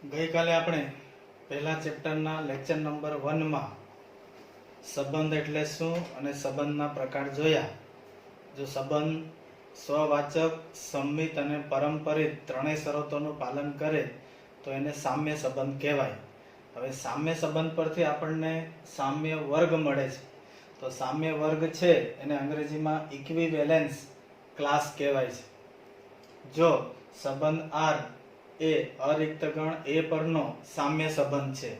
ગઈકાલે આપણે પહેલા ચેપ્ટરના લેક્ચર નંબર 1 માં સંબંધ એટલે શું અને સંબંધના પ્રકાર જોયા. જો સંબંધ સ્વવાચક, સંમિત અને પરંપરિત ત્રણેય શરતોનું પાલન કરે તો એને સામ્ય સંબંધ કહેવાય. હવે સામ્ય સંબંધ પરથી આપણને સામ્ય વર્ગ મળે છે. તો સામ્ય વર્ગ છે એને અંગ્રેજીમાં ઇક્વિવેલેન્સ ક્લાસ કહેવાય છે. જો સંબંધ R એ અરિક્ત ગણ A પરનો સામ્ય સંબંધ છે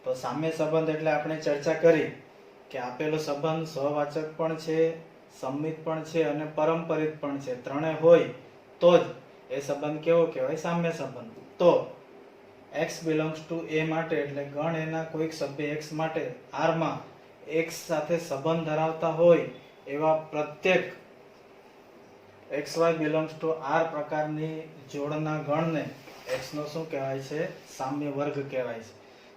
તો સામ્ય સંબંધ એટલે આપણે ચર્ચા કરી કે આપેલો સંબંધ સ્વવાચક પણ છે, સંમિત પણ છે અને પરંપરિત પણ છે. ત્રણે હોય તો જ એ સંબંધ કેવો કહેવાય? સામ્ય સંબંધ. તો x belongs to A માટે એટલે ગણ એના કોઈક સભ્ય x માટે R માં x સાથે સંબંધ ધરાવતા હોય એવા પ્રત્યેક xy belongs to R પ્રકારની જોડના ગણને x નો શું કહેવાય છે? સામ્ય વર્ગ કહેવાય છે.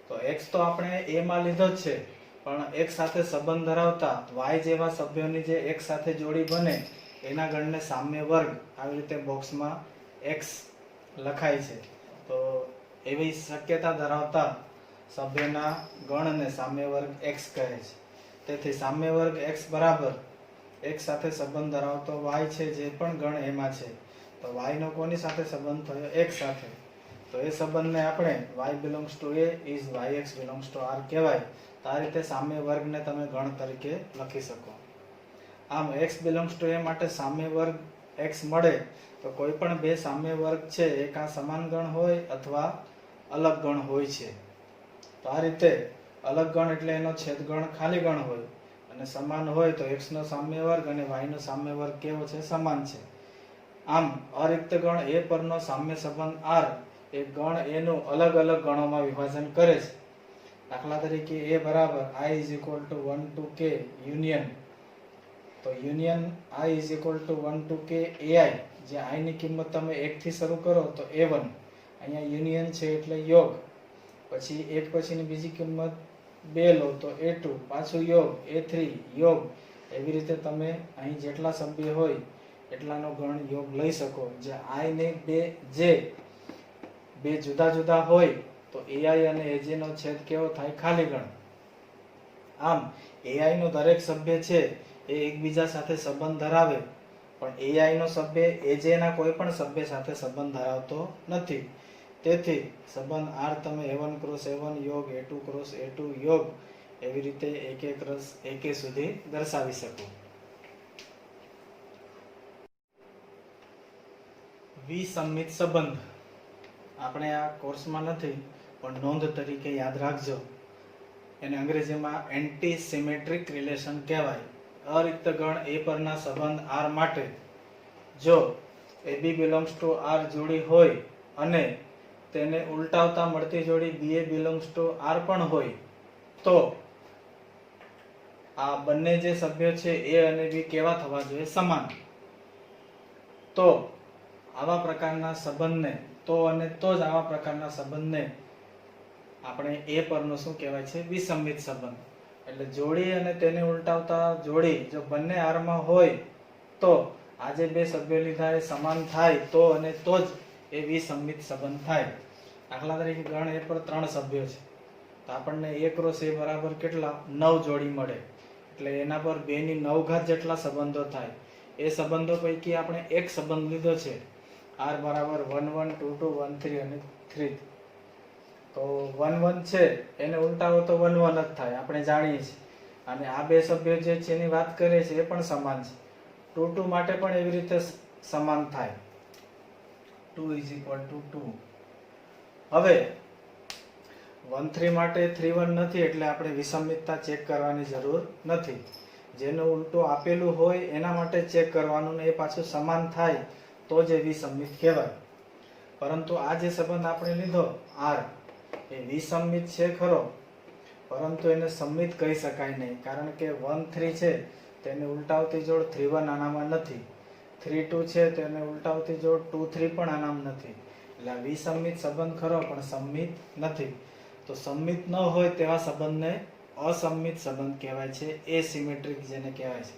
તો x તો આપણે A માં લીધો જ છે, પણ x સાથે સંબંધ ધરાવતા y જેવા સભ્યોની જે x સાથે જોડી બને એના ગણને સામ્ય વર્ગ, આવી રીતે બોક્સમાં x લખાય છે. તો એવી શક્યતા ધરાવતા સભ્યના ગણને સામ્ય વર્ગ x કહે છે. તેથી સામ્ય વર્ગ x બરાબર x સાથે સંબંધ ધરાવતો y છે, જે પણ ગણ એમાં છે. તો y નો કોની સાથે સંબંધ થયો? x સાથે. તો એ સંબંધને આપણે y belongs to A is yx belongs to R કહેવાય. તો આ રીતે સામ્ય વર્ગને તમે ગણ તરીકે લખી શકો. આમ x belongs to A માટે સામ્ય વર્ગ x મળે તો કોઈ પણ બે સામ્ય વર્ગ છે એ કાં સમાન ગણ હોય અથવા અલગ ગણ હોય છે. તો આ રીતે અલગ ગણ એટલે એનો છેદગણ ખાલી ગણ હોય અને સમાન હોય તો x નો સામ્ય વર્ગ અને y નો સામ્ય વર્ગ કેવો છે? સમાન છે. આમ અરિક્ત ગણ A પરનો સામ્ય સંબંધ R એ ગણ A નું અલગ અલગ ગણોમાં વિભાજન કરે છે. દાખલા તરીકે A બરાબર I is equal to 1 to k union. તો union I is equal to 1 to k AI, જે I ની કિંમત તમે 1 થી શરૂ કરો તો A1, અહીંયા યુનિયન છે એટલે યોગ, પછી 1 પછીની બીજી કિંમત 2 લો તો A2, પાછું યોગ A3 યોગ. એવી રીતે તમે અહીં જેટલા સભ્ય હોય એટલાનો ગણ યોગ લઈ શકો. જે I ને બે જુદા જુદા હોય તો AI અને AJ નો છેદ કેવો થાય? ખાલી ગણ. આમ AI નો દરેક સભ્ય છે એ એકબીજા સાથે સંબંધ ધરાવે, પણ AI નો સભ્ય AJ ના કોઈ પણ સભ્ય સાથે સંબંધ ધરાવતો નથી. તેથી સંબંધ R તમે A1 ક્રોસ A1 યોગ, A2 ક્રોસ A2 યોગ, એવી રીતે AK ક્રોસ AK સુધી દર્શાવી શકો. વિસંમિત સંબંધ આપણે આ કોર્સમાં નથી, પણ નોંધ તરીકે યાદ રાખજો. એને અંગ્રેજીમાં એન્ટી સિમેટ્રિક રિલેશન કહેવાય. અરિક્ત ગણ A પરના સંબંધ R માટે જો AB belongs to R જોડી હોય અને તેને ઉલટાવતા મળતી જોડી BA belongs to R પણ હોય તો આ બંને જે સભ્યો છે A અને B કેવા થવા જોઈએ? સમાન. તો આવા પ્રકારના સંબંધને આવા પ્રકારના સંબંધને આપણે A પરનો શું કહેવાય છે? વિસંમિત સંબંધ. એટલે જોડી અને તેને ઉલટાવતા જોડી જો બંને R માં હોય તો આ જે બે સભ્યો લીધા એ સમાન થાય તો અને તો જ એ વિસંમિત સંબંધ થાય. દાખલા તરીકે ગણ A પર 3 સભ્યો છે તો આપણને A ક્રોસ A બરાબર કેટલા? 9 જોડી મળે. એટલે એના પર 2 ની 9 ઘાત જેટલા સંબંધો થાય. એ સંબંધો પૈકી આપણે એક સંબંધ લીધો છે R બરાબર 1 1 2 2 1 3 અને 3. તો 1 1 છે એને ઉલટાવો તો 1 1 જ થાય, આપણે જાણીએ છીએ. અને આ બે સભ્યો જે છે એની વાત કરીએ છીએ એ પણ સમાન છે. 2 2 માટે પણ એવી રીતે સમાન થાય. 2 is equal to 2. હવે 1 3 માટે 3 1 નથી એટલે આપણે વિસંમિતતા ચેક કરવાની જરૂર નથી. જેનું ઉલટું આપેલું હોય એના માટે ચેક કરવાનું ને એ પાછું સમાન થાય તો જ એ વિસંમિત કહેવાય. પરંતુ આ જે સંબંધ આપણે લીધો R એ વિસંમિત છે ખરો, પરંતુ એને સંમિત કહી શકાય નહીં, કારણ કે 1 3 છે તેને ઉલટાવતી જોડ 3 1 આનામાં નથી. 3 2 છે તેને ઉલટાવતી જોડ 2 3 પણ આનામાં નથી. એટલે વિસંમિત સંબંધ ખરો પણ સંમિત નથી. તો સંમિત ન હોય તેવા સંબંધને અસંમિત સંબંધ કહેવાય છે, એસિમેટ્રિક જેને કહેવાય છે.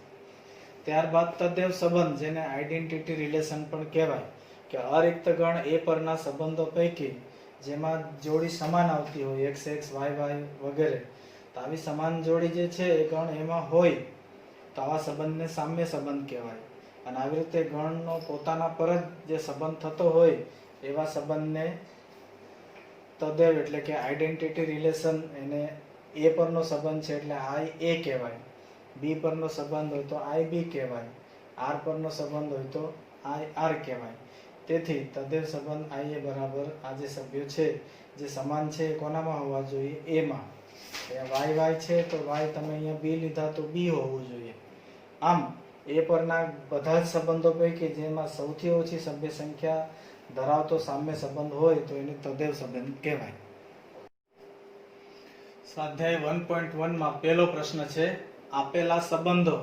ત્યારબાદ તદ્દેવ સંબંધ, જેને આઇડેન્ટિટી રિલેશન પણ કહેવાય, કે અરિક્ત ગણ A પરના સંબંધો પૈકી જેમાં જોડી સમાન આવતી હોય x x y y વગેરે, તો આવી સમાન જોડી જે છે એ ગણ એમાં હોય તો આવા સંબંધને સામ્ય સંબંધ કહેવાય. અને આવી રીતે ગણનો પોતાના પર જ જે સંબંધ થતો હોય એવા સંબંધને તદેવ એટલે કે આઈડેન્ટિટી રિલેશન, એને એ પરનો સંબંધ છે એટલે આઈ એ કહેવાય, બી પરનો સંબંધ હોય તો આઈ બી કહેવાય, આર પરનો સંબંધ હોય તો આઈ આર કહેવાય. તેથી તદેવ સંબંધ આઈ એ બરાબર આ જે સભ્યો છે જે સમાન છે એ કોનામાં હોવા જોઈએ? એમાં. વાય વાય છે તો વાય તમે અહીંયા બી લીધા તો બી હોવું જોઈએ. આમ એ પરના બધા જ સંબંધો પૈકી જેમાં સૌથી ઓછી સભ્ય સંખ્યા ધરાવતો સામ્ય સંબંધ હોય તો એને તદેવ સંબંધ કહેવાય. સ્વાધ્યાય 1.1 માં પહેલો પ્રશ્ન છે, આપેલા સંબંધો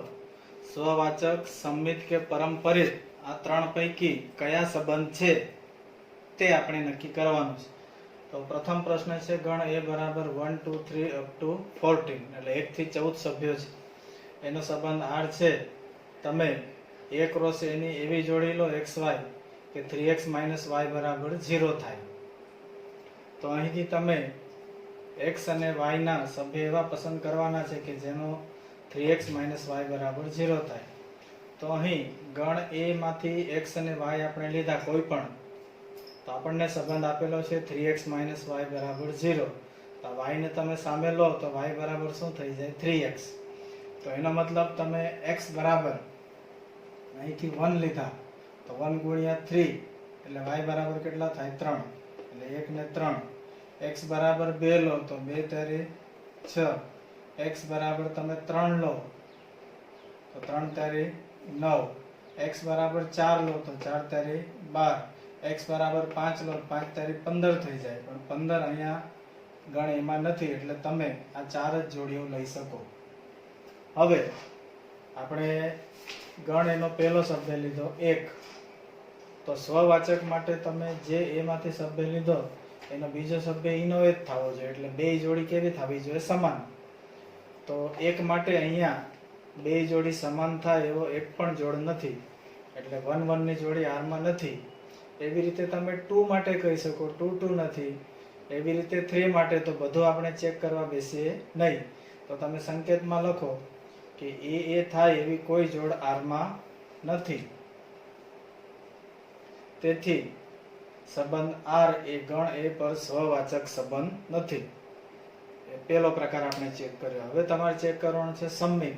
સ્વવાચક, સંમિત કે પરંપરિત આ ત્રણ પૈકી કયા સંબંધ છે તે આપણે નક્કી કરવાનું છે. તો પ્રથમ પ્રશ્ન છે ગણ એ બરાબર 1 2 3 અપ ટુ 14 એટલે 1 થી 14 સભ્યો છે, એનો સંબંધ આર છે. તમે a ક્રોસ a ની એવી જોડી લો xy કે 3x y બરાબર 0 થાય. તો અહીંથી તમે x અને y ના સભ્ય એવા પસંદ કરવાના છે કે જેનો 3x y બરાબર 0 થાય. તો અહીં ગણ a માંથી x અને y આપણે લીધા કોઈ પણ, તો આપણને સંબંધ આપેલો છે 3x y બરાબર 0. તો y ને તમે સામે લો તો y બરાબર શું થઈ જાય? 3x. તો એનો મતલબ તમે x બરાબર અહીંથી 1 લીધા તો 1 ગુણ્યા 3 એટલે y બરાબર કેટલા થાય? 3. એટલે 1 ને 3. x બરાબર 2 લો તો 2 તેરી 6. x બરાબર તમે 3 લો તો 3 તેરી 9. x બરાબર 4 લો તો 4 તેરી 12. x બરાબર 5 લો 5 તેરી 15 થઈ જાય, પણ 15 અહીંયા ગણ એમાં નથી એટલે તમે આ ચાર જ જોડીઓ લઈ શકો. હવે આપણે ગણ એનો પહેલો સભ્ય લીધો 1, તો સ્વવાચક માટે તમે જે એમાંથી સભ્ય લીધો એનો બીજો સભ્ય ઈનો એ જ થવો જોઈએ, એટલે બે જોડી કેવી થવી જોઈએ? સમાન. તો 1 માટે અહીંયા બે જોડી સમાન થાય એવો એક પણ જોડ નથી, એટલે 1 1 ની જોડી r માં નથી. એવી રીતે તમે 2 માટે કહી શકો 2 2 નથી. એવી રીતે 3 માટે તો બધું આપણે ચેક કરવા બેસીએ નહીં. તો તમે સંકેતમાં લખો કે એ થાય એવી કોઈ જોડ r માં નથી. તેથી સંબંધ r એ ગણ એ પર સ્વવાચક સંબંધ નથી. એ પહેલો પ્રકાર આપણે ચેક કર્યો. હવે તમારે ચેક કરવાનું છે સંમિત.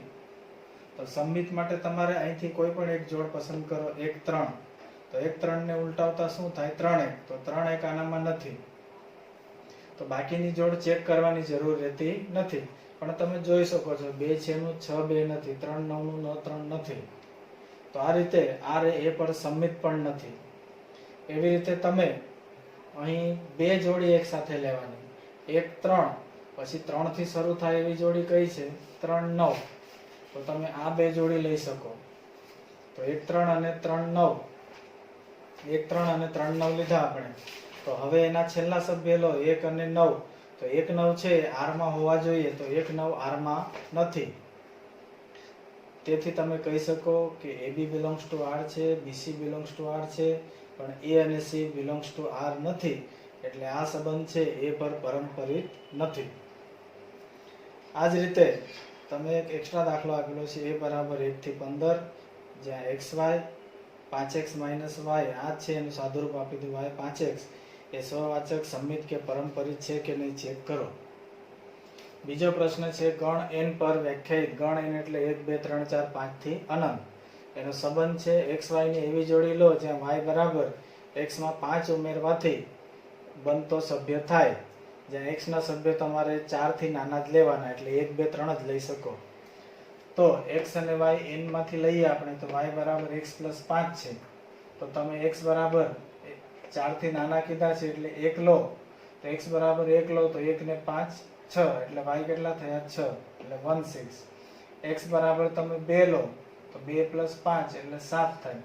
તો સંમિત માટે તમારે અહીંથી કોઈ પણ એક જોડ પસંદ કરો. 1 3, તો 1 3 ને ઉલટાવતા શું થાય? 3 1. તો 3 1 આનામાં નથી, તો બાકીની જોડ ચેક કરવાની જરૂર રહેતી નથી. પણ તમે જોઈ શકો છો 2 6 નું 6 2 નથી, 3 9 નું 9 3 નથી. તો આ રીતે r એ પર સંમિત પણ નથી. એવી રીતે તમે અહીં બે જોડી એક સાથે લેવાની. 1 3, પછી 3 થી શરૂ થાય એવી જોડી કઈ છે? 3 9. તો તમે આ બે જોડી લઈ શકો. તો 1 3 અને 3 9, 1 3 અને 3 9 લીધા આપણે. તો હવે એના છેલ્લા સભ્ય લો 1 અને 9. તો 1 9 છે r માં હોવા જોઈએ, તો 1 9 r માં નથી. તેથી તમે કહી શકો કે AB belongs to R છે, BC belongs to R છે, પણ A અને C belongs to R નથી. એટલે આ સંબંધ છે એ પર પરંપરિત નથી. આ જ રીતે તમે એક એક્સ્ટ્રા દાખલો આપેલો છે a બરાબર 1 થી 15, જ્યાં xy 5x y આ છે એનું સાદુરૂપ આપી દીધું y 5x. એ સ્વવાચક, સંમિત કે પરંપરિત છે કે નહીં ચેક કરો. બીજો પ્રશ્ન છે ગણ n પર વ્યાખ્યાયિત. ગણ n એટલે 1 2 3 4 5 થી અનંત. એનો સંબંધ છે xy ની એવી જોડી લો જ્યાં y બરાબર x માં 5 ઉમેરવાથી બનતો સભ્ય થાય. જ્યાં x ના સભ્ય તમારે 4 થી નાના જ લેવાના, એટલે 1 2 3 જ લઈ શકો. તો x અને y n માંથી લઈએ આપણે, તો y બરાબર x plus 5 છે. તો તમે x બરાબર 4 થી નાના કીધા છે એટલે 1 લો. તો x બરાબર 1 લો તો 1 ને 5 6, એટલે y કેટલા થયા? 6, એટલે 1 6. x બરાબર તમે 2 લો તો 2 plus 5 એટલે 7 થાય.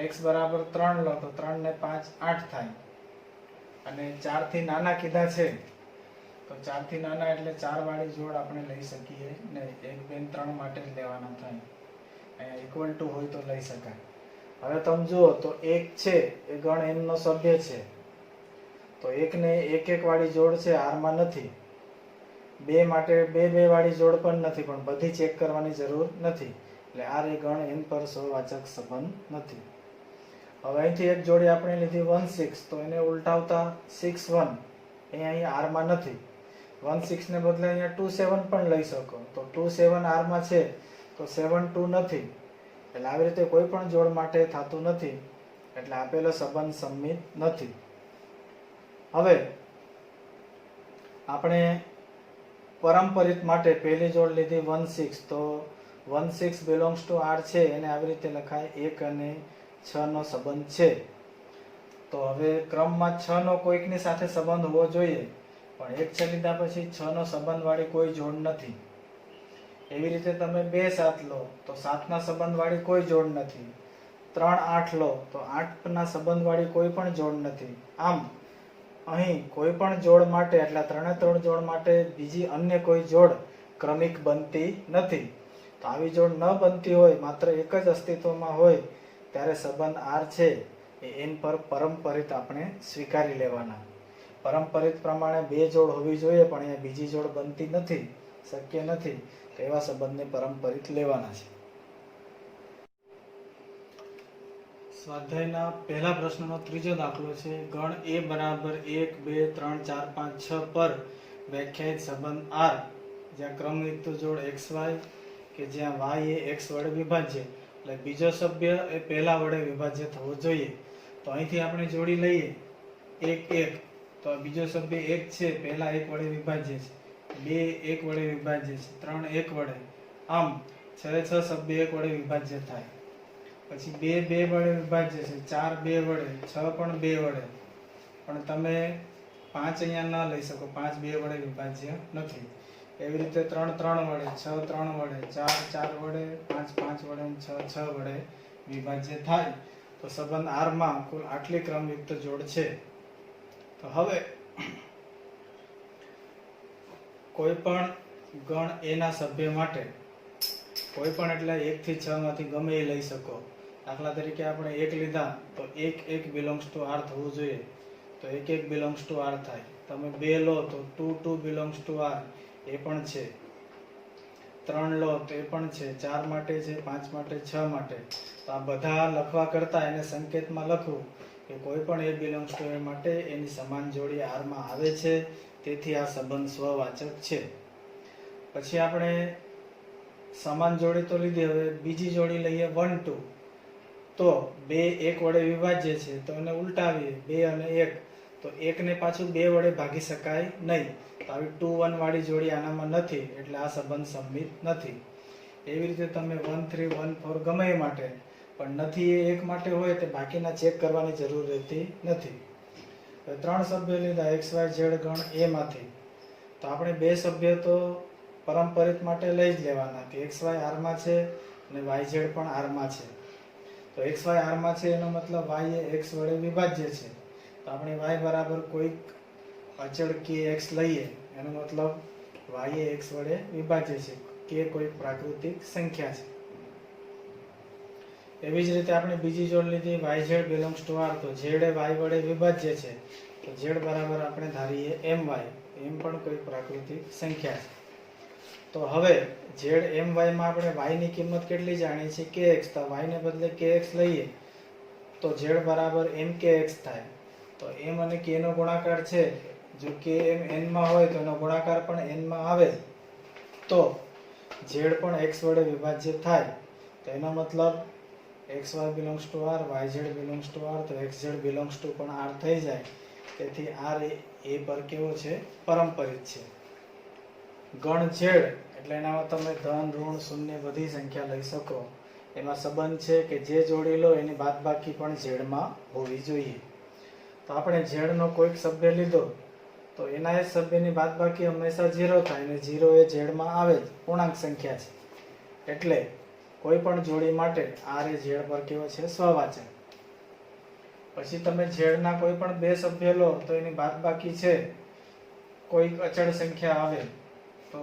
x બરાબર 3 લો તો 3 ને 5 8 થાય. અને 4 થી નાના કીધા છે તો 4 થી નાના એટલે 4 વાળી જોડ આપણે લઈ શકીએ નહીં. 1 2 3 માટે જ લેવાના થાય. અહીંયા ઇક્વલ ટુ હોય તો લઈ શકાય. હવે તમે જુઓ તો 1 છે એ ગણ n નો સભ્ય છે. તો એકને એક એક વાળી જોડ છે આરમાં નથી, બે માટે બે બે વાળી જોડ પણ નથી, પણ બધી ચેક કરવાની જરૂર નથી, એટલે આર એ ગણ એન પર સ્વવાચક સંબંધ નથી. હવે અહીંથી એક જોડી આપણે લીધી 1 6, તો એને ઉલટાવતા 6 1 એ અહીં આરમાં નથી. 1 6 ને બદલે અહીંયા 2 7 પણ લઈ શકો, તો 2 7 આરમાં છે તો 7 2 નથી, એટલે આવી રીતે કોઈ પણ જોડ માટે થતું નથી, એટલે આપેલો સંબંધ સંમિત નથી. હવે આપણે પરંપરિત માટે પહેલી જોડ લીધી 1 6, તો 1 6 બિલોંગ્સ ટુ R છે, એને આવી રીતે લખાય 1 અને 6 નો સંબંધ છે. તો હવે ક્રમમાં 6 નો કોઈકની સાથે સંબંધ હોવો જોઈએ, પણ એક છે લીધા પછી 6 નો સંબંધ વાળી કોઈ જોડ નથી. એવી રીતે તમે 2 7 લો તો 7 ના સંબંધ વાળી કોઈ જોડ નથી. 3 8 લો તો 8 ના સંબંધ વાળી કોઈ પણ જોડ નથી. આમ અહીં કોઈ પણ જોડ માટે, એટલે ત્રણે ત્રણ જોડ માટે બીજી અન્ય કોઈ જોડ ક્રમિક બનતી નથી. તો આવી જોડ ન બનતી હોય, માત્ર એક જ અસ્તિત્વમાં હોય, ત્યારે સંબંધ R છે એ એન પર પરંપરિત આપણે સ્વીકારી લેવાના. પરંપરિત પ્રમાણે બે જોડ હોવી જોઈએ, પણ અહીંયા બીજી જોડ બનતી નથી, શક્ય નથી, તો એવા સંબંધને પરંપરિત લેવાના છે. સ્વાધ્યાયના પહેલા પ્રશ્નનો ત્રીજો દાખલો છે. ગણ A બરાબર 1 2 3 4 5 6 પર વ્યાખ્યાયિત સંબંધ R, જ્યાં ક્રમયુક્ત જોડ XY કે જ્યાં Y એ X વડે વિભાજ્ય, એટલે બીજો સભ્ય એ પહેલા વડે વિભાજ્ય થવો જોઈએ. તો અહીંથી આપણે જોડી લઈએ 1 1, તો બીજો સભ્ય 1 છે, પહેલા 1 વડે વિભાજ્ય છે, 2 1 વડે વિભાજ્ય છે, 3 1 વડે, આમ 6 સભ્ય 1 વડે વિભાજ્ય થાય. પછી 2 2 વડે વિભાજ્ય છે, 4 2 વડે, 6 પણ 2 વડે, પણ તમે 5 અહીંયા ન લઈ શકો, 5 2 વડે વિભાજ્ય નથી. એવી રીતે 3 3 વડે, 6 3 વડે, 4 4 વડે, 5 5 વડે, 6 6 વડે વિભાજ્ય થાય. તો સંબંધ R માં કુલ આટલી ક્રમયુક્ત જોડ છે. તો હવે કોઈ પણ ગણ A ના સભ્ય માટે, કોઈ પણ એટલે 1 થી 6 માંથી ગમે એ લઈ શકો. દાખલા તરીકે આપણે 1 લીધા તો 1 1 બિલોંગ્સ ટુ R થવું જોઈએ, તો 1 1 બિલોંગ્સ ટુ R થાય. તમે 2 લો તો 2 2 બિલોંગ્સ ટુ R, એ પણ છે. 3 લો તો એ પણ છે, 4 માટે છે, 5 માટે, 6 માટે. તો આ બધા લખવા કરતા એને સંકેતમાં લખવું કે કોઈ પણ A બિલોંગ્સ ટુ A માટે એની સમાન જોડી R માં આવે છે, તેથી આ સંબંધ સ્વવાચક છે. પછી આપણે સમાન જોડી તો લીધી, હવે બીજી જોડી લઈએ 1 2, તો 2 1 વડે વિભાજ્ય છે, તો એને ઉલટાવીએ 2 અને 1, તો 1 ને પાછું 2 વડે ભાગી શકાય નહીં, તો આવી 2 1 વાળી જોડી આનામાં નથી, એટલે આ સંબંધ સંમિત નથી. એવી રીતે તમે 1 3 1 4 ગમે એ માટે, પણ નથી એ એક માટે હોય તો બાકીના ચેક કરવાની જરૂર રહેતી નથી. હવે 3 સભ્ય લીધા XY Z ગણ A માંથી, તો આપણે બે સભ્ય તો પરંપરિત માટે લઈ જ લેવાના કે XY R માં છે અને YZ પણ R માં છે. તો XY R માં છે એનો મતલબ Y એ X વડે વિભાજ્ય છે, તો આપણે Y બરાબર કોઈક અચળ kx લઈએ, એનો મતલબ Y એ X વડે વિભાજ્ય છે, k કોઈ પ્રાકૃતિક સંખ્યા છે. એવી જ રીતે આપણે બીજી જોડ લીધી YZ બિલોંગ્સ ટુ R, તો Z એ Y વડે વિભાજ્ય છે, તો Z બરાબર આપણે ધારીએ My, એમ પણ કોઈ પ્રાકૃતિક સંખ્યા છે. તો હવે Z My માં આપણે y ની કિંમત કેટલી જાણીએ છીએ kx, તો y ને બદલે kx લઈએ તો Z બરાબર mkx થાય. તો m અને k નો ગુણાકાર છે, જો k m n માં હોય તો એનો ગુણાકાર પણ n માં આવે, તો Z પણ x વડે વિભાજ્ય થાય. તો એનો મતલબ xy belongs to R, yz belongs to R, તો xz બિલોંગ્સ ટુ પણ R થઈ જાય. તેથી R એ A પર કેવો છે? પરંપરિત છે. ગણ Z એટલે એનામાં તમે ધન ઋણ શૂન્ય બધી સંખ્યા લઈ શકો. એમાં સંબંધ છે કે જે જોડી લો એની બાદબાકી પણ Z માં હોવી જોઈએ. તો આપણે Z નો કોઈક સભ્ય લીધો તો એના એ સભ્યની બાદબાકી હંમેશા 0 થાય, અને 0 એ Z માં આવે જ, પૂર્ણાંક સંખ્યા છે. એટલે કોઈ પણ જોડી માટે R એ Z પર કેવો છે? સ્વવાચક. પછી તમે Z ના કોઈ પણ બે સભ્ય લો તો એની બાદબાકી છે કોઈક અચળ સંખ્યા આવે, તો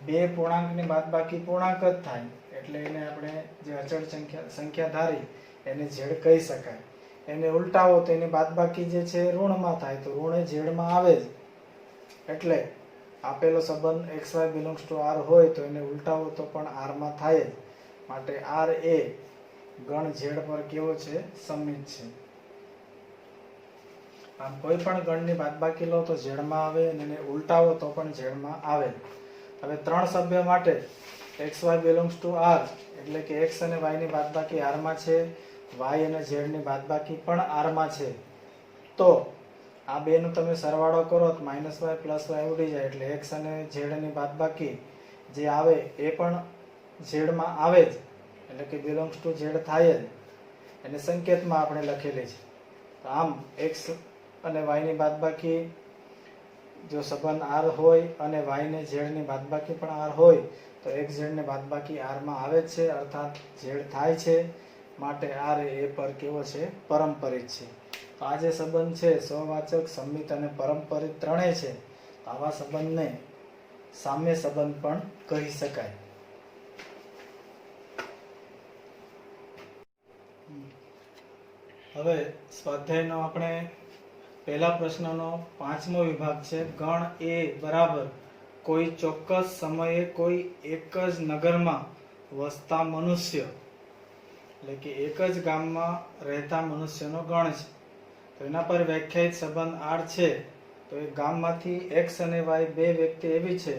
બે પૂર્ણાંકની બાદબાકી પૂર્ણાંક જ થાય, એટલે એને આપણે જે અચળ સંખ્યા ધારી એને Z કહી શકાય. એને ઉલટાવો તો એની બાદબાકી જે છે એ ઋણમાં થાય, તો ઋણ એ ઝેડમાં આવે જ. એટલે આપેલો સંબંધ xy બિલોંગ્સ ટુ r હોય તો એને ઉલટાવો તો પણ r માં થાય જ. માટે r એ ગણ ઝેડ પર કેવો છે? સમિત છે. આમ કોઈ પણ ગણની બાદબાકી લો તો ઝેડમાં આવે અને એને ઉલટાવો તો પણ ઝેડમાં આવે. હવે 3 સભ્ય માટે xy બિલોંગ્સ ટુ r એટલે કે x અને y ની બાદબાકી r માં છે, y અને z ની બાદબાકી પણ r માં છે. તો આ બેનો તમે સરવાળો કરો તો -y + y ઉડી જાય એટલે x અને z ની બાદબાકી જે આવે એ પણ z માં આવે જ, એટલે કે બિલોંગ્સ ટુ z થાય જ. એને સંકેતમાં આપણે લખેલી છે. તો આમ x અને y ની બાદબાકી જો સંબંધ r હોય અને y ને z ની બાદબાકી પણ r હોય તો x z ની બાદબાકી r માં આવે જ છે, અર્થાત z થાય છે. માટે r એ પર કેવો છે? પરંપરિત છે. તો આ જે સંબંધ છે સહવાચક, સંમિત અને પરંપરિત ત્રણેય છે. તો આવા સંબંધને સામ્ય સંબંધ પણ કહી શકાય. હવે સ્વાધ્યાયનો આપણે પહેલા પ્રશ્નનો 5મો વિભાગ છે. ગણ એ બરાબર કોઈ ચોક્કસ સમયે કોઈ એક જ નગરમાં વસતા મનુષ્ય, એટલે કે એક જ ગામમાં રહેતા મનુષ્યનો ગણ છે. તો એના પર વ્યાખ્યાયિત સંબંધ r છે. તો એ ગામમાંથી x અને y બે વ્યક્તિ એવી છે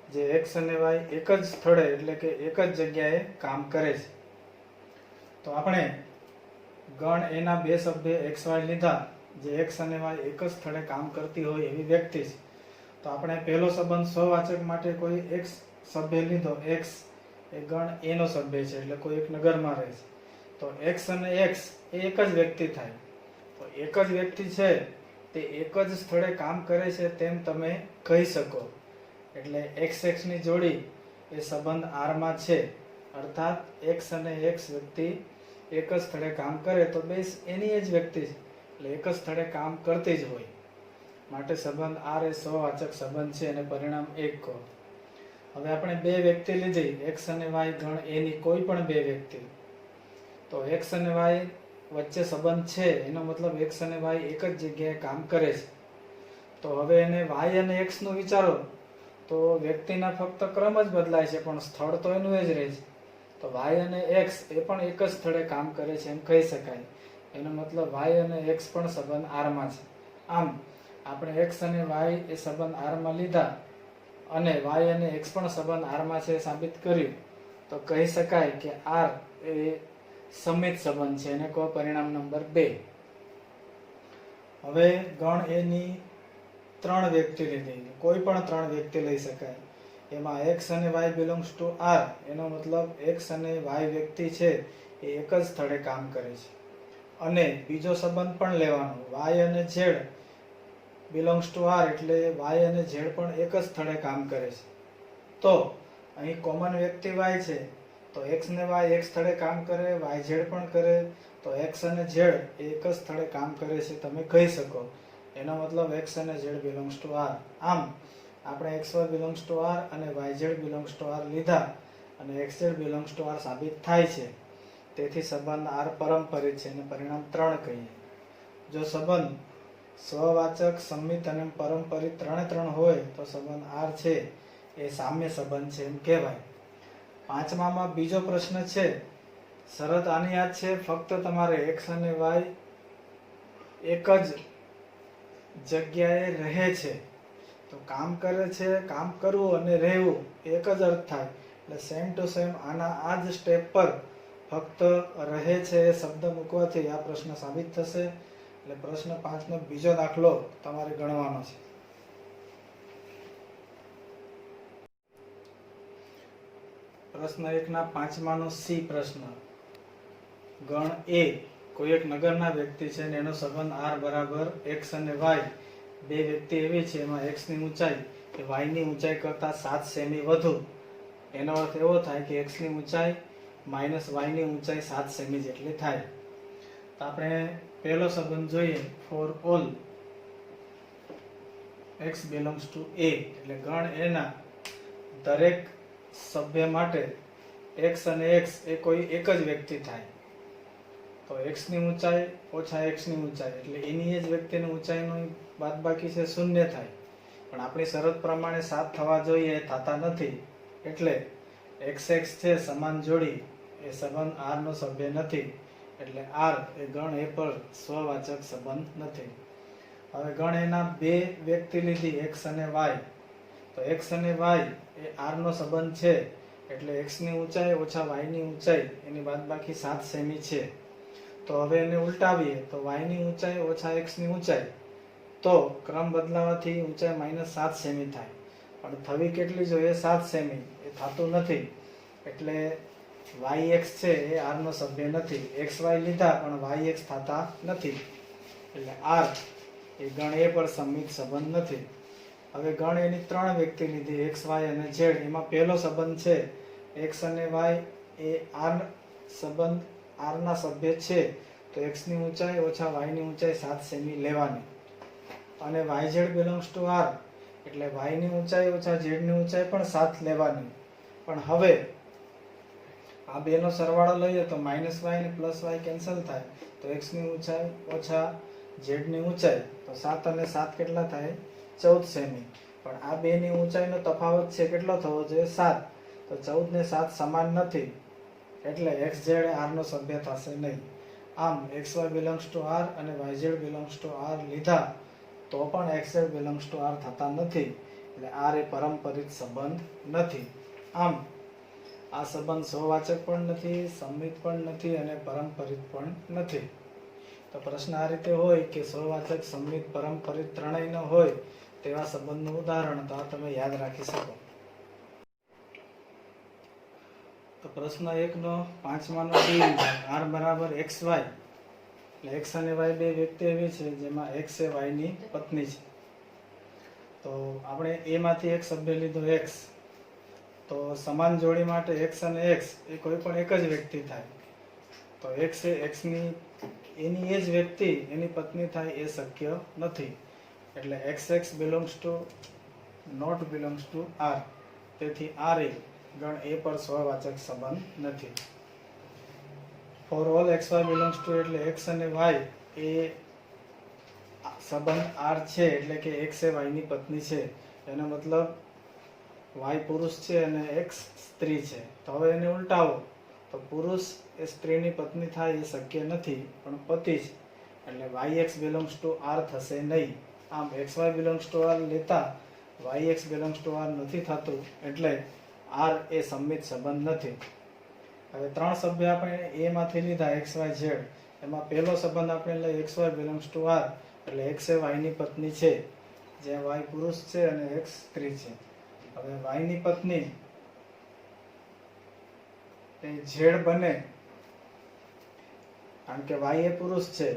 જે x અને y એક જ સ્થળે એટલે કે એક જ જગ્યાએ કામ કરે છે. તો આપણે ગણ એના બે સભ્ય xy લીધા જે x અને y એક જ સ્થળે કામ કરતી હોય એવી વ્યક્તિ છે. તો આપણે પહેલો સંબંધ સ્વવાચક માટે કોઈ એક સભ્ય લીધો, x એ ગણ a નો સભ્ય છે એટલે કોઈ એક નગરમાં રહે છે. તો x અને x એ એક જ વ્યક્તિ થાય. તો એક જ વ્યક્તિ છે તે એક જ સ્થળે કામ કરે છે તેમ તમે કહી શકો. એટલે x ની જોડી એ સંબંધ r માં છે, અર્થાત x અને x વ્યક્તિ એક જ સ્થળે કામ કરે તો બે એની જ વ્યક્તિ છે એટલે એક જ સ્થળે કામ કરતી જ હોય. માટે સંબંધ r એ સહવાચક સંબંધ છે અને પરિણામ 1 કહો. હવે આપણે બે વ્યક્તિ લીધી x અને y ગણ a ની કોઈ પણ બે વ્યક્તિ. તો x અને y વચ્ચે સંબંધ છે એનો મતલબ x અને y એક જ જગ્યાએ કામ કરે છે. તો હવે એને y અને x નું વિચારો તો વ્યક્તિના ફક્ત ક્રમ જ બદલાય છે પણ સ્થળ તો એનું જ રહે છે. તો y અને x એ પણ એક જ સ્થળે કામ કરે છે એમ કહી શકાય. એનો મતલબ y અને x પણ સંબંધ r માં છે. આમ આપણે x અને y એ સંબંધ r માં લીધા અને y અને x પણ સંબંધ r માં છે સાબિત કર્યું. તો કહી શકાય કે r એ સમિત સંબંધ છે. એને કહો પરિણામ નંબર 2. હવે ગણ a ની 3 વ્યક્તિ લીધી, કોઈ પણ 3 વ્યક્તિ લઈ શકાય. એમાં x અને y બિલોંગ્સ ટુ r એનો મતલબ x અને y વ્યક્તિ છે એ એક જ સ્થળે કામ કરે છે. અને બીજો સંબંધ પણ લેવાનો, y અને z બિલોંગ્સ ટુ r એટલે y અને z પણ એક જ સ્થળે કામ કરે છે. તો અહીં કોમન વ્યક્તિ y છે તો x ને y એક સ્થળે કામ કરે, y z પણ કરે તો x અને z એક જ સ્થળે કામ કરે છે તમે કહી શકો. એનો મતલબ x અને z બિલોંગ્સ ટુ r. આમ આપણે xy બિલોંગ્સ ટુ r અને yz બિલોંગ્સ ટુ r લીધા અને xz બિલોંગ્સ ટુ r સાબિત થાય છે. તેથી સંબંધ r પરંપરિત છે અને પરિણામ 3 કહીએ. જો સંબંધ સ્વવાચક, સંમિત અને પરંપરિત ત્રણે હોય તો સંબંધ r છે એ સામ્ય સંબંધ છે એમ કહેવાય. 5મામાં બીજો પ્રશ્ન છે. શરત આની યાદ છે, ફક્ત તમારે x અને y એક જ જગ્યાએ રહે છે. તો કામ કરે છે, કામ કરવું અને રહેવું એક જ અર્થ થાય. એટલે સેમ ટુ સેમ આના આ જ સ્ટેપ પર ફક્ત રહે છે એ શબ્દ મૂકવાથી આ પ્રશ્ન સાબિત થશે. એટલે પ્રશ્ન 5 નો બીજો દાખલો તમારે ગણવાનો છે. પ્રશ્ન 1 ના 5માનો સી પ્રશ્ન. ગણ એ કોઈ એક નગરના વ્યક્તિ છે અને એનો સંબંધ r બરાબર x અને y બે વ્યક્તિ એવી છે એમાં x ની ઊંચાઈ એ y ની ઊંચાઈ કરતા 7 સેમી વધુ. એનો અર્થ એવો થાય કે x ની ઊંચાઈ માઇનસ y ની ઊંચાઈ 7 સેમી જેટલી થાય. તો આપણે પહેલો સંબંધ જોઈએ. For all x belongs to a એટલે ગણ a ના દરેક સભ્ય માટે x અને x એ કોઈ એક જ વ્યક્તિ થાય. તો x ની ઊંચાઈ ઓછા x ની ઊંચાઈ એટલે એની એ જ વ્યક્તિની ઊંચાઈનું બાદબાકી છે 0 થાય. પણ આપણી શરત પ્રમાણે 7 થવા જોઈએ એ થતા નથી. એટલે xx છે સમાન જોડી એ સંબંધ r નો સભ્ય નથી. એટલે r એ ગણ એ પર સ્વવાચક સંબંધ નથી. હવે ગણ એના બે વ્યક્તિ લીધી x અને y. તો x અને y એ r નો સંબંધ છે. એટલે x ની ઊંચાઈ ઓછા y ની ઊંચાઈ એની બાદબાકી 7 સેમી છે. તો હવે એને ઉલટાવીએ તો y ની ઊંચાઈ ઓછા x ની ઊંચાઈ. તો ક્રમ બદલાવાથી ઊંચાઈ -7 સેમી થાય. પણ થવી કેટલી જોઈએ 7 સેમી એ થતું નથી. એટલે yx છે એ r નો સભ્ય નથી. xy લીધા પણ yx થતા નથી. એટલે r એ ગણ એ પર સંમિત સંબંધ નથી. હવે ગણ એની ત્રણ વ્યક્તિ લીધી x y અને z. એમાં પહેલો સંબંધ છે x અને y એ સંબંધ r ના સભ્ય છે. તો x ની ઊંચાઈ ઓછા y ની ઊંચાઈ 7 સેમી લેવાની. અને yz belongs to r એટલે y ની ઊંચાઈ ઓછા z ની ઊંચાઈ પણ 7 લેવાની. પણ હવે આ બેનો સરવાળો લઈએ તો -y અને +y કેન્સલ થાય. તો x ની ઊંચાઈ ઓછા z ની ઊંચાઈ તો 7 અને 7 કેટલા થાય 14 સેમી. પણ આ બેની ઊંચાઈનો તફાવત છે કેટલો થવો જોઈએ 7. તો 14 ને 7 સમાન નથી. એટલે xz એ r નો સભ્ય થશે નહીં. આમ xy belongs to r અને yz belongs to r લીધા તો પણ xz belongs to r થતા નથી. એટલે r એ પરંપરિત સંબંધ નથી. આમ આ સંબંધ સ્વવાચક પણ નથી, સંમિત પણ નથી અને પરંપરિત પણ નથી. તો પ્રશ્ન આ રીતે હોય કે સ્વવાચક, સંમિત, પરંપરિત ત્રણેય ન હોય તેવા સંબંધનું ઉદાહરણ. તો આ તમે યાદ રાખી શકો. તો પ્રશ્ન 1 નો 5માનો ડી r બરાબર xy એટલે x અને y બે વ્યક્તિ એવી છે જેમાં x એ y ની પત્ની છે. તો આપણે a માંથી એક સભ્ય લીધો x. તો સમાન જોડી માટે x અને x એ કોઈ પણ એક જ વ્યક્તિ થાય. તો x એ x ની એની એ જ વ્યક્તિ એની પત્ની થાય એ શક્ય નથી. એટલે xx belongs to not belongs to r. તેથી r એ ગણ એ પર સ્વવાચક સંબંધ નથી. for all xy belongs to એટલે x અને y એ સંબંધ r છે. એટલે કે x એ y ની પત્ની છે. એનો મતલબ y પુરુષ છે અને x સ્ત્રી છે. તો હવે એને ઉલટાવો તો પુરુષ એ સ્ત્રીની પત્ની થાય એ શક્ય નથી, પણ પતિ છે. એટલે yx belongs to r થશે નહીં. આમ xy belongs to r લેતા yx belongs to r નથી થતું. એટલે r એ સંમિત સંબંધ નથી. હવે ત્રણ સભ્ય આપણે a માંથી લીધા x y z. એમાં પહેલો સંબંધ આપણે લઈએ xy belongs to r એટલે x એ y ની પત્ની છે, જ્યાં y પુરુષ છે અને x સ્ત્રી છે. હવે y ની પત્ની એ z બને, કારણ કે y એ પુરુષ છે.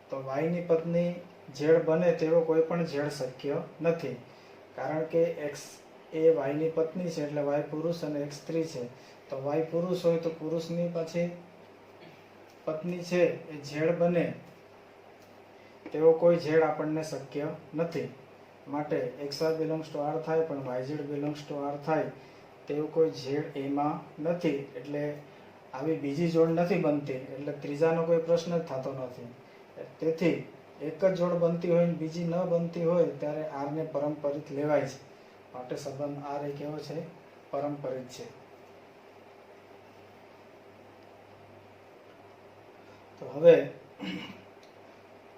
તો y ની પત્ની z બને તેવો કોઈ પણ z શક્ય નથી. કારણ કે x એ y ની પત્ની છે એટલે y પુરુષ અને x સ્ત્રી છે. તો y પુરુષ હોય તો પુરુષની પછી પત્ની છે એ z બને તેવો કોઈ z આપણને શક્ય નથી. માટે xy belongs to r થાય પણ yz belongs to r થાય તેવું કોઈ z એમાં નથી. એટલે આવી બીજી જોડ નથી બનતી. એટલે ત્રીજાનો કોઈ પ્રશ્ન જ થતો નથી. તેથી એક જ જોડ બનતી હોય ને બીજી ન બનતી હોય ત્યારે r ને પરંપરિત લેવાય છે. માટે સંબંધ r એ કેવો છે? પરંપરિત છે. તો હવે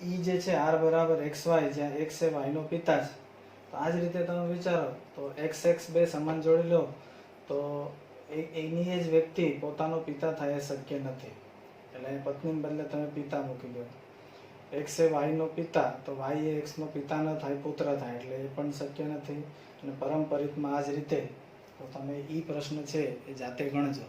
ઈ જે છે r બરાબર xy, જ્યાં x એ y નો પિતા છે. તો આ જ રીતે તમે વિચારો તો xx બે સમાન જોડી લો તો એની એ જ વ્યક્તિ પોતાનો પિતા થાય એ શક્ય નથી. એટલે પત્નીને બદલે તમે પિતા મૂકી દો. x એ y નો પિતા તો y એ x નો પિતા ન થાય, પુત્ર થાય. એટલે એ પણ શક્ય નથી. અને પરંપરિતમાં આ જ રીતે. તો તમે ઈ પ્રશ્ન છે એ જાતે ગણજો.